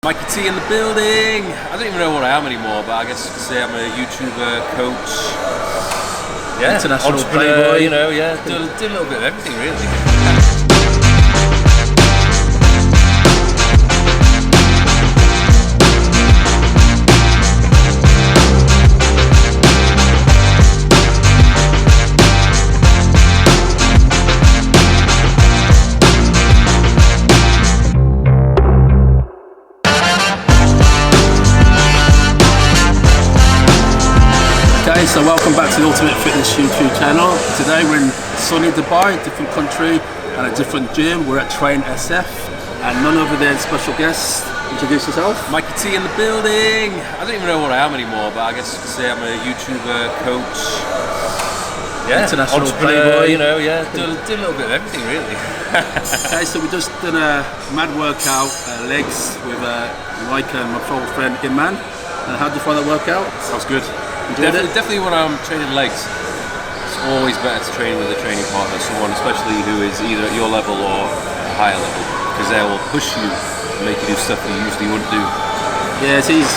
Mikey T in the building. I don't even know what I am anymore, but I guess you could say I'm a YouTuber, coach, international entrepreneur, playboy. do a little bit of everything really. Okay, so welcome back to the Ultimate Fitness YouTube channel. Today we're in sunny Dubai, different country and a different gym. We're at Train SF and none other than special guest. Introduce yourself. Mikey T in the building. I don't even know what I am anymore, but I guess you could say I'm a YouTuber, coach, international entrepreneur, playboy. do a little bit of everything really. Okay, so we just done a mad workout, legs with Mike and my old friend Imman. And how did you find that workout? Sounds good. Definitely when I'm training legs, it's always better to train with a training partner, someone especially who is either at your level or a higher level, because they will push you and make you do stuff you usually wouldn't do. Yeah, it's easy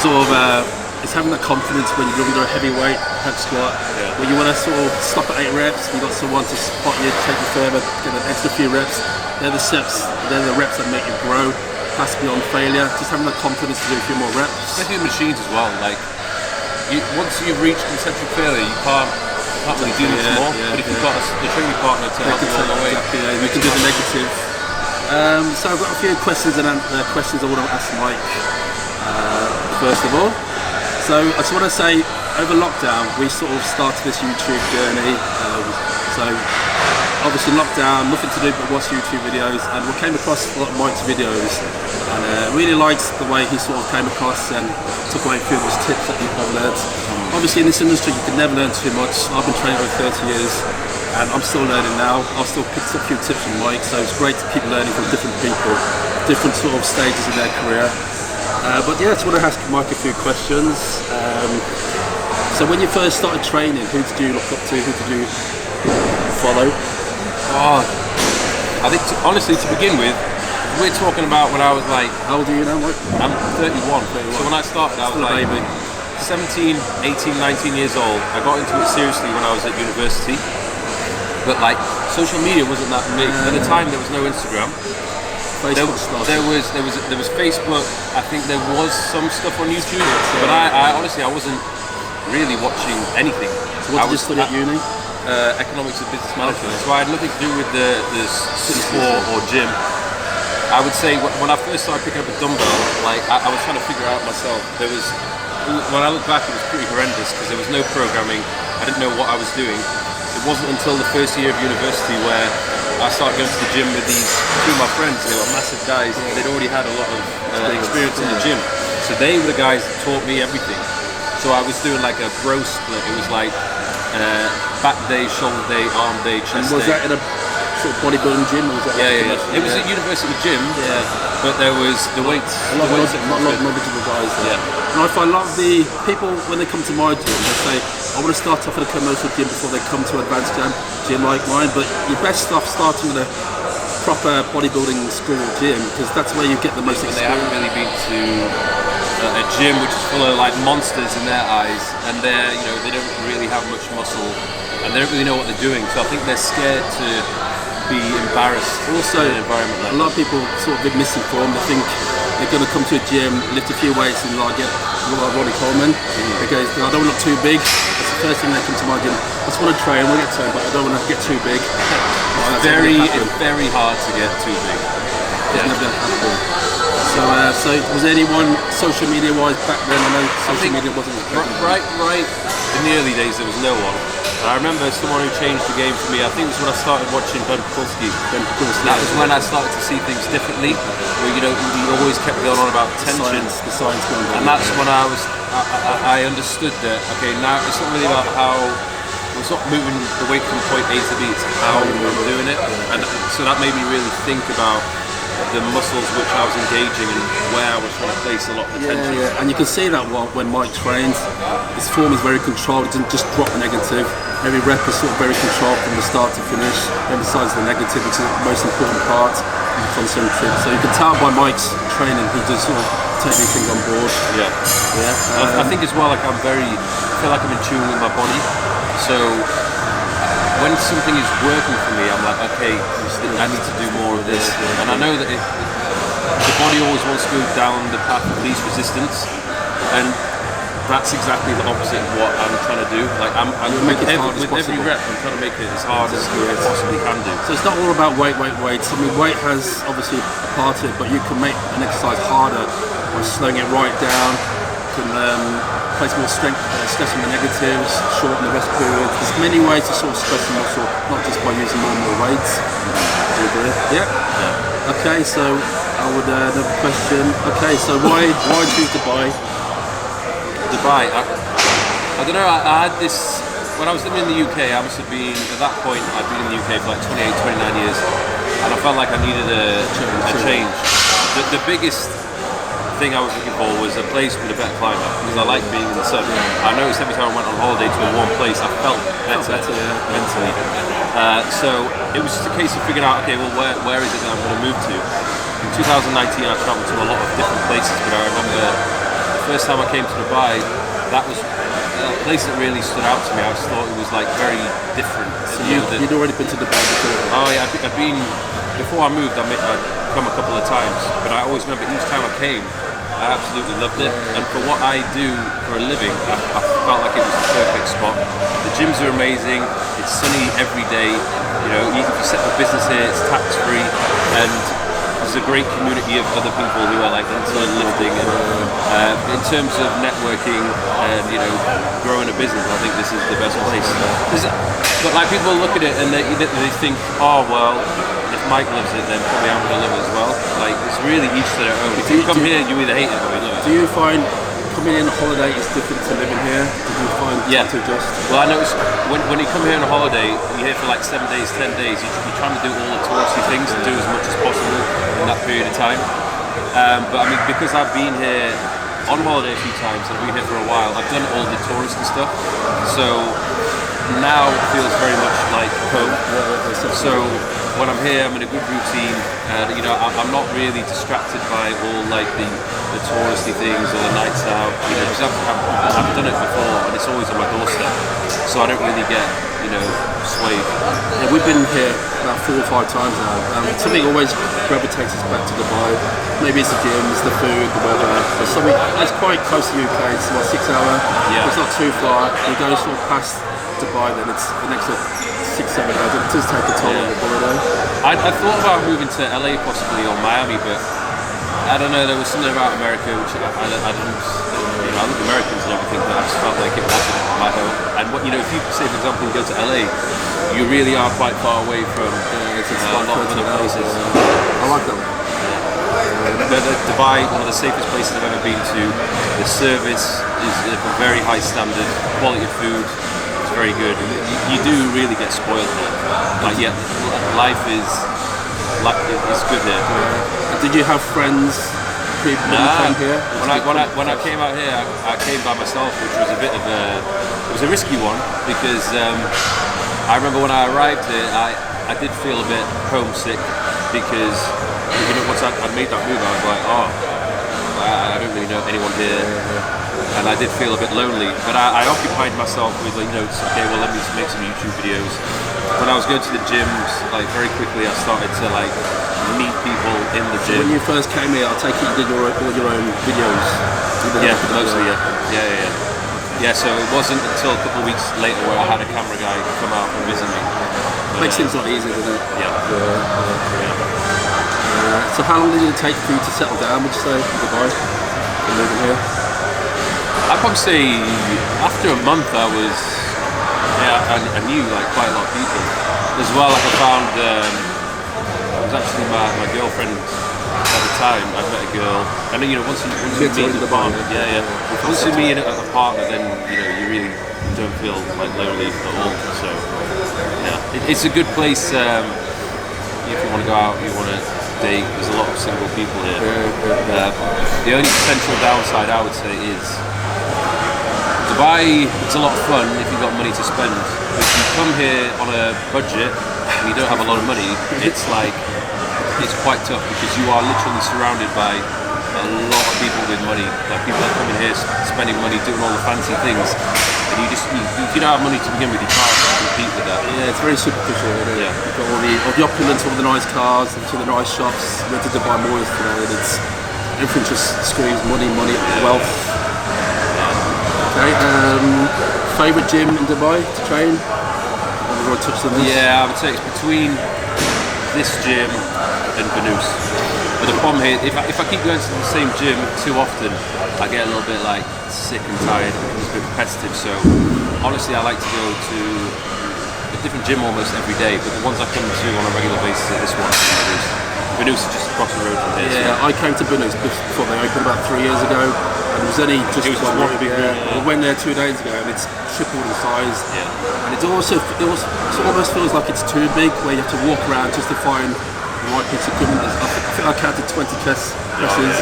it's having that confidence when you're under a heavy weight, head squat, where you want to sort of stop at 8 reps, you've got someone to spot you, take you further, get an extra few reps. They're the reps that make you grow, pass beyond failure, just having that confidence to do a few more reps. Especially with machines as well, like, once you've reached concentric failure, you can't really do much more. But if you've got a training partner to help you along the way, we can do the negative. So I've got a few questions I want to ask Mike. First of all, so I just want to say, over lockdown, we sort of started this YouTube journey. So obviously lockdown, nothing to do but watch YouTube videos, and we came across a lot of Mike's videos, and really liked the way he sort of came across and took away a few of his tips that I've learned. Obviously in this industry you can never learn too much. I've been training over 30 years and I'm still learning now. I've still picked up a few tips from Mike, so it's great to keep learning from different people, different sort of stages in their career. But yeah, I just want to ask Mike a few questions. So when you first started training, who did you look up to, who did you follow? I think honestly to begin with, we're talking about when I was like... How old are you now, Mike? I'm 31. So when I started, I was like 17, 18, 19 years old. I got into it seriously when I was at university. But like, social media wasn't that big. At the time, there was no Instagram. There was Facebook. I think there was some stuff on YouTube. But I honestly, I wasn't really watching anything. So what did you study at uni? Economics and business management. So I had nothing to do with the sport or gym. I would say when I first started picking up a dumbbell, like I was trying to figure it out myself. When I look back, it was pretty horrendous because there was no programming. I didn't know what I was doing. It wasn't until the first year of university where I started going to the gym with two of my friends. They were massive guys. They'd already had a lot of experience in the gym. So they were the guys that taught me everything. So I was doing like a bro split. It was like back day, shoulder day, arm day, chest day. Was that in a sort of bodybuilding gym? Or was that It was a university gym, but there was the weights. A lot of knowledgeable guys there. And I find a lot of the people, when they come to my gym, they say, I want to start off at a commercial gym before they come to an advanced gym like mine, but you're best off starting with a proper bodybuilding school gym, because that's where you get the most experience. They haven't really been to a gym which is full of like monsters in their eyes, and they don't really have much muscle, and they don't really know what they're doing, so I think they're scared to be embarrassed. Also, in an environment like a lot of people sort of misinformed. They think they're going to come to a gym, lift a few weights, and like get Ronnie Coleman. Because I don't want to look too big. That's the first thing they come to my gym. I just want to train, I want to get toned, but I don't want to get too big. It's very hard to get too big. It's never going to happen. So was there anyone social media wise back then? I know social media wasn't as big. Right in the early days there was no one. And I remember someone who changed the game for me. I think it was when I started watching Ben Pakulski. That was when I started to see things differently. Where we always kept going on about tension. The science going on. And that's when I understood that. Okay, now it's not really about how. It's not moving the weight from point A to B. It's how I'm doing it. And so that made me really think about the muscles which I was engaging and where I was trying to place a lot of attention. And you can see that when Mike trains, his form is very controlled. It doesn't just drop negative. Every rep is sort of very controlled from the start to finish, emphasise the negative, which is the most important part, and concentric. So you can tell by Mike's training, he does sort of take these things on board. Yeah. Yeah. I think as well, like I feel like I'm in tune with my body. So when something is working for me, I'm like, okay, I need to do more of this. And I know that the body always wants to go down the path of least resistance, and that's exactly the opposite of what I'm trying to do. Like with every rep, I'm trying to make it as hard as I possibly can do. So it's not all about weight. I mean, weight has obviously a part of it, but you can make an exercise harder by slowing it right down. You can place more stress on the negatives, shorten the rest periods. There's many ways to sort of stress the muscle, not just by using more and more weights. Do you agree? Yeah. Okay, so I would another question. Okay, so why choose Dubai? Dubai, I don't know, I had this, when I was living in the UK, I must have been, at that point, I'd been in the UK for like 28, 29 years, and I felt like I needed a change. The biggest thing I was looking for was a place with a better climate, because I like being in the sun. I noticed every time I went on holiday to a warm place, I felt better mentally. So it was just a case of figuring out, okay, well, where is it that I'm going to move to? In 2019, I traveled to a lot of different places, but I remember first time I came to Dubai, that was a place that really stood out to me. I just thought it was like very different. So you'd already been to Dubai before? Oh yeah, I'd been, before I moved, I'd come a couple of times, but I always remember each time I came, I absolutely loved it. And for what I do for a living, I felt like it was the perfect spot. The gyms are amazing, it's sunny every day, you know, if you set up a business here, it's tax-free, and there's a great community of other people who are like into lifting, and in terms of networking and, you know, growing a business, I think this is the best place. But like people look at it and they think, oh well, if Mike loves it, then probably I'm going to love it as well. Like it's really each to their own. If you come here, you either hate it or you love it. Do you find coming in on holiday is different to living here? Did you find to adjust? Well, I noticed when you come here on a holiday, you're here for like 7 days, 10 days, you're trying to do all the touristy things and do as much as possible in that period of time. But I mean, because I've been here on holiday a few times and I've been here for a while, I've done all the touristy stuff. So now it feels very much like home. So when I'm here, I'm in a good routine. You know, I'm not really distracted by all like the touristy things or the nights out. You know, because I've done it before and it's always on my doorstep. So I don't really get, you know, swayed. Yeah, we've been here about 4 or 5 times now. Something always gravitates us back to Dubai. Maybe it's the gyms, the food, the weather. There's something. It's quite close to the UK. It's about 6 hours. Yeah. It's not too far. You go sort of past Dubai, then it's the next 6-7 hours. It does take a toll on the holiday. I thought about moving to LA possibly or Miami, but I don't know. There was something about America which I didn't. You know, I love Americans and everything, but I just felt like it wasn't my home. And what, you know, if you say for example you go to LA, you really are quite far away from a lot of other places. I like that. Dubai, one of the safest places I've ever been to. The service is of a very high standard. Quality of food is very good. You do really get spoiled here. Like, yeah, life is good here. Did you have friends? When you came here? When I came out here, I came by myself, which was it was a risky one because I remember when I arrived here, I did feel a bit homesick because, you know, once I'd made that move, I was like, oh, I don't really know anyone here, and I did feel a bit lonely. But I occupied myself with, like, you know, okay, well, let me just make some YouTube videos. When I was going to the gyms, like very quickly, I started to like meet people in the gym. When you first came here, I'll take it you did all your own videos. Yeah, mostly, yeah. So it wasn't until a couple of weeks later where I had a camera guy come out and visit me. Makes things a lot easier, doesn't it? Yeah. So how long did it take for you to settle down, would you say, in Dubai, and moving here? I'd probably say after a month I knew like quite a lot of people. As well, like I found, it was actually my girlfriend at the time. I met a girl, and then, you know, once you meet a partner, once you meet a partner, then, you know, you really don't feel like lonely at all. So yeah, it's a good place if you want to go out, you want to date. There's a lot of single people here. The only potential downside I would say is Dubai, it's a lot of fun if you've got money to spend. If you come here on a budget and you don't have a lot of money, it's quite tough because you are literally surrounded by a lot of people with money, like people that come in here spending money doing all the fancy things, and you if you don't have money to begin with, you can't compete with that. Yeah, it's very superficial. Isn't it? Yeah. You've got all the opulence, all the nice cars, all the nice shops. Went to Dubai Mall yesterday, and everything just screams money, wealth. Okay. Favorite gym in Dubai to train? We've already touched on this. Yeah, I would say it's between this gym and Banus. But the problem here, if I keep going to the same gym too often, I get a little bit like sick and tired. It becomes a bit repetitive. So honestly, I like to go to a different gym almost every day. But the ones I come to on a regular basis are this one. Banus is just across the road from here. Yeah, I came to Banus before they opened about 3 years ago, and it was only just one big room. I went there 2 days ago, and it's tripled in size. Yeah. And it almost feels like it's too big, where you have to walk around just to find the right piece of equipment. I think I counted 20 presses,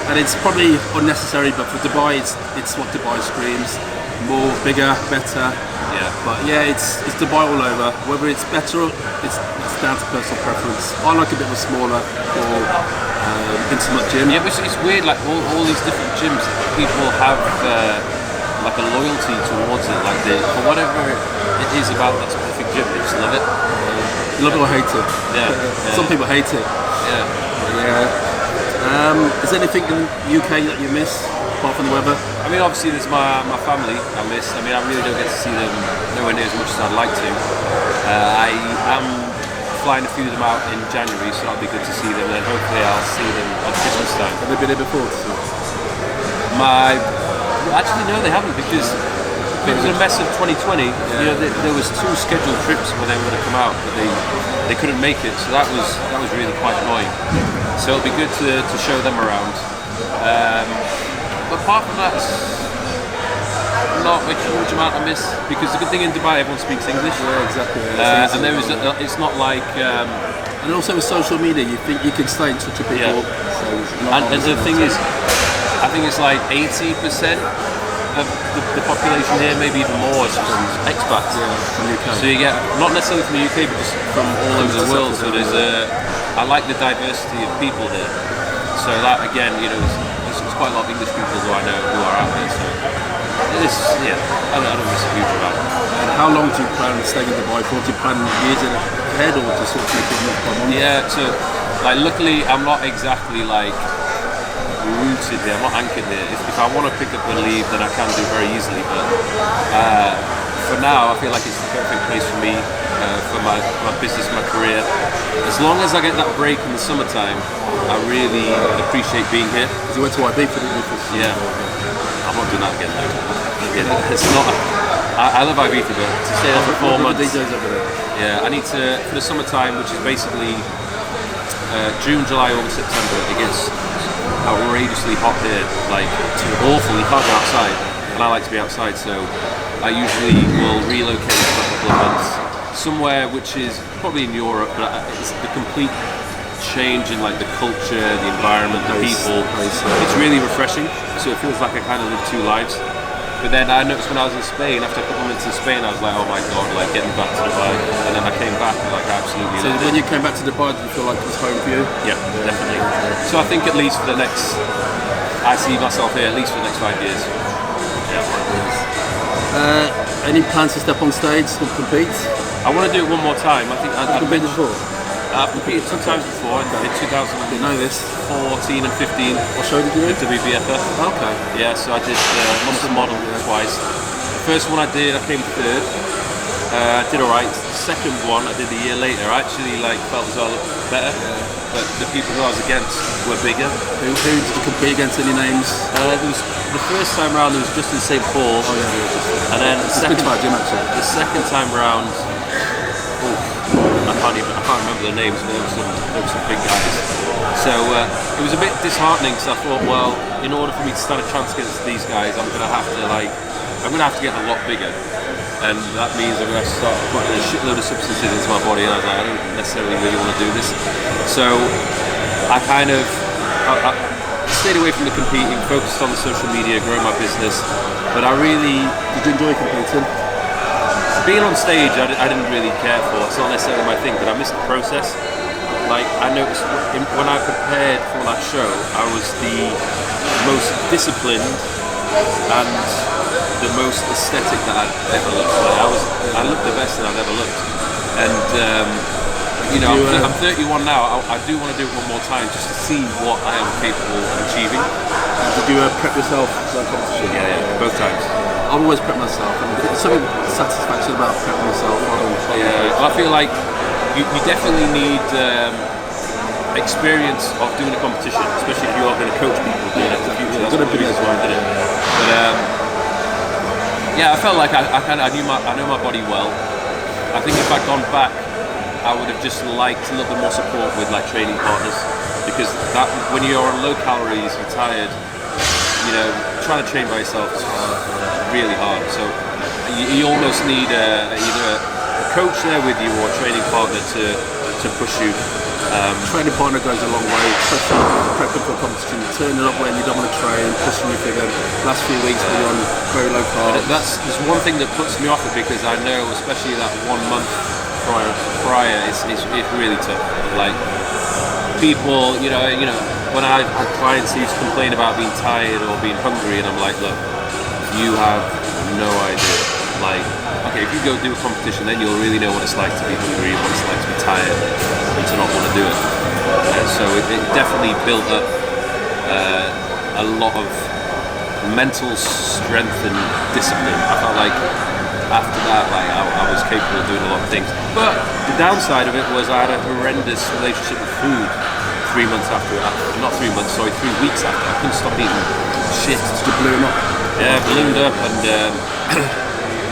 and it's probably unnecessary. But for Dubai, it's what Dubai screams: more, bigger, better. Yeah. But yeah, it's Dubai all over. Whether it's better, it's down to personal preference. I like a bit of a smaller, more intimate gym. Yeah, but it's weird. Like all these different gyms, people have like a loyalty towards it. Like for whatever it is about that specific gym, they just love it. Love it or hate it. Yeah. Some people hate it. Yeah. Is there anything in the UK that you miss apart from the weather? I mean, obviously there's my family I miss. I mean, I really don't get to see them nowhere near as much as I'd like to. I am flying a few of them out in January, so that'll be good to see them. And hopefully I'll see them at Christmas time. Have they been here before? Actually, no, they haven't, because it was a mess of 2020. You know, there was 2 scheduled trips where they were going to come out, but they couldn't make it. So that was really quite annoying. So it'll be good to show them around. But apart from that, it's not a huge amount I miss, because the good thing in Dubai, everyone speaks English. Yeah, exactly. And it's not like. And also with social media, you think you can stay in touch with people. Yeah. So and the thing is, I think it's like 80% of the population here, maybe even more, is from expats. Yeah, from the UK. So you get, not necessarily from the UK, but just from all over the world. So I like the diversity of people here. So that, again, you know, there's quite a lot of English people who I know who are out there. So I don't miss a huge amount. And how long do you plan on staying in Dubai for? Do you plan years ahead, or just sort of take it month by month? Yeah, so like luckily I'm not exactly like rooted here. I'm not anchored here. If I want to pick up and leave, then I can do very easily. But for now, I feel like it's the perfect place for me, for my business, my career. As long as I get that break in the summertime, I really appreciate being here. Because you went to IB for the Yeah. I'm not doing that again though. It's not. I love Ibiza, but to stay there for 4 months. DJs over there. Yeah, I need to, for the summertime, which is basically June, July, August, September, it gets outrageously hot here, like awful. You can't go outside, and I like to be outside, so I usually will relocate for a couple of months somewhere which is probably in Europe, but it's the complete change in like the culture, the environment, the people. It's really refreshing, so it feels like I kind of live 2 lives. But then I noticed when I was in Spain, after a couple of months in Spain, I was like, oh my god, like getting back to Dubai. And then I came back and like absolutely So loved when it. you came back to Dubai, did you feel like it was home for you? Yeah, definitely. So I think at least for the next, I see myself here at least for the next 5 years. Any plans to step on stage and compete? I want to do it one more time. I think Have you competed before? I've competed 2 times before, in 2014 Didn't know this. and 15. What show did you do? WBFF. Okay. Yeah, so I did Muscle Model twice. The first one I did, I came 3rd. I did alright. The second one I did a year later. I actually felt as though I looked better, but the people who I was against were bigger. Who did you compete against? Any names? There was, the first time round there was Justin St. Paul, and then the second time round, I can't remember the names, but there were some big guys. So it was a bit disheartening, because I thought, well, in order for me to stand a chance against these guys, I'm gonna have to get a lot bigger, and that means I'm gonna have to start putting a shitload of substances into my body. And I was like, I don't necessarily really want to do this. So I kind of I stayed away from the competing, focused on the social media, growing my business. But I really Did you enjoy competing? being on stage, I didn't really care for. It's not necessarily my thing, but I missed the process. like I noticed when I prepared for that show, I was the most disciplined and the most aesthetic that I'd ever looked. Like I looked the best that I'd ever looked, and you know, I'm 31 now. I do want to do it one more time just to see what I am capable of achieving. Did you prep yourself for that competition? Yeah, both times. I've always prepped myself, and there's something satisfaction about prepping myself. I feel like you definitely need experience of doing a competition, especially if you are going to coach people doing it in the future. That's one of the reasons why I did it. But yeah, I felt like I know my body well. I think if I'd gone back, I would have just liked a little bit more support with like training partners, because that when you're on low calories, you're tired. You know, trying to train by yourself is really hard. So you almost need either a coach there with you or a training partner to push you. Training partner goes a long way, especially prepping for a competition. Turning up when you don't want to train, pushing you through the last few weeks when you're on very low carb. There's one thing that puts me off it, because I know, especially that 1 month prior, it's really tough. Like people, you know, when I've had clients who used to complain about being tired or being hungry, and I'm like, look, you have no idea. Like, okay, if you go do a competition, then you'll really know what it's like to be hungry and what it's like to be tired and to not want to do it. And so it definitely built up a lot of mental strength and discipline. I felt like after that, like I was capable of doing a lot of things. But the downside of it was I had a horrendous relationship with food 3 months after. Not 3 months, sorry, 3 weeks after. I couldn't stop eating shit. Just balloon up. Yeah, ballooned up, and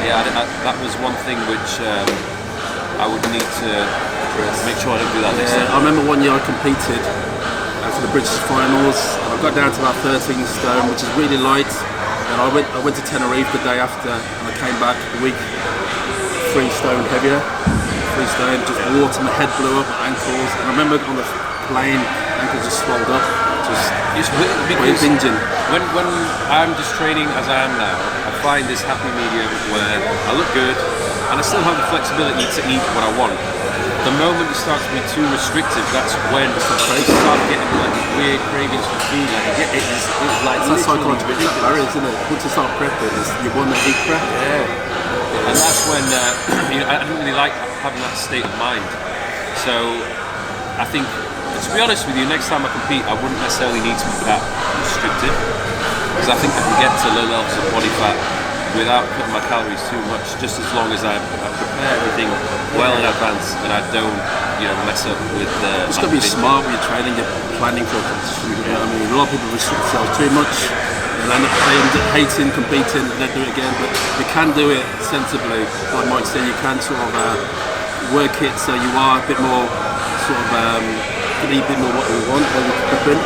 yeah, that was one thing which I would need to make sure I don't do that next time. I remember one year I competed for the British finals, and I got down to about 13 stone, which is really light. And I went to Tenerife the day after, and I came back a week 3 stone heavier. 3 stone, just water, my head blew up, my ankles. And I remember on the plane, ankles just swelled up. It's weird because binging. When I'm just training as I am now, I find this happy medium where I look good and I still have the flexibility to eat what I want. The moment it starts to be too restrictive, that's when you start getting like weird cravings for food. Like it's like that's psychological barrier, isn't it? Once you start prepping, you want to eat prep. Yeah. And that's when you know, I didn't really like having that state of mind. So I think, to be honest with you, next time I compete, I wouldn't necessarily need to be that restrictive, because I think I can get to low levels of body fat without cutting my calories too much, just as long as I prepare everything well in advance and I don't, you know, mess up with the. It's got to be smart when you're training, you're planning for a competition. You know, I mean, a lot of people restrict themselves too much, and end up hating, competing, and then do it again. But you can do it sensibly, like Mike said. You can sort of work it so you are a bit more sort of. Can eat a bit more what you want when you're prepping.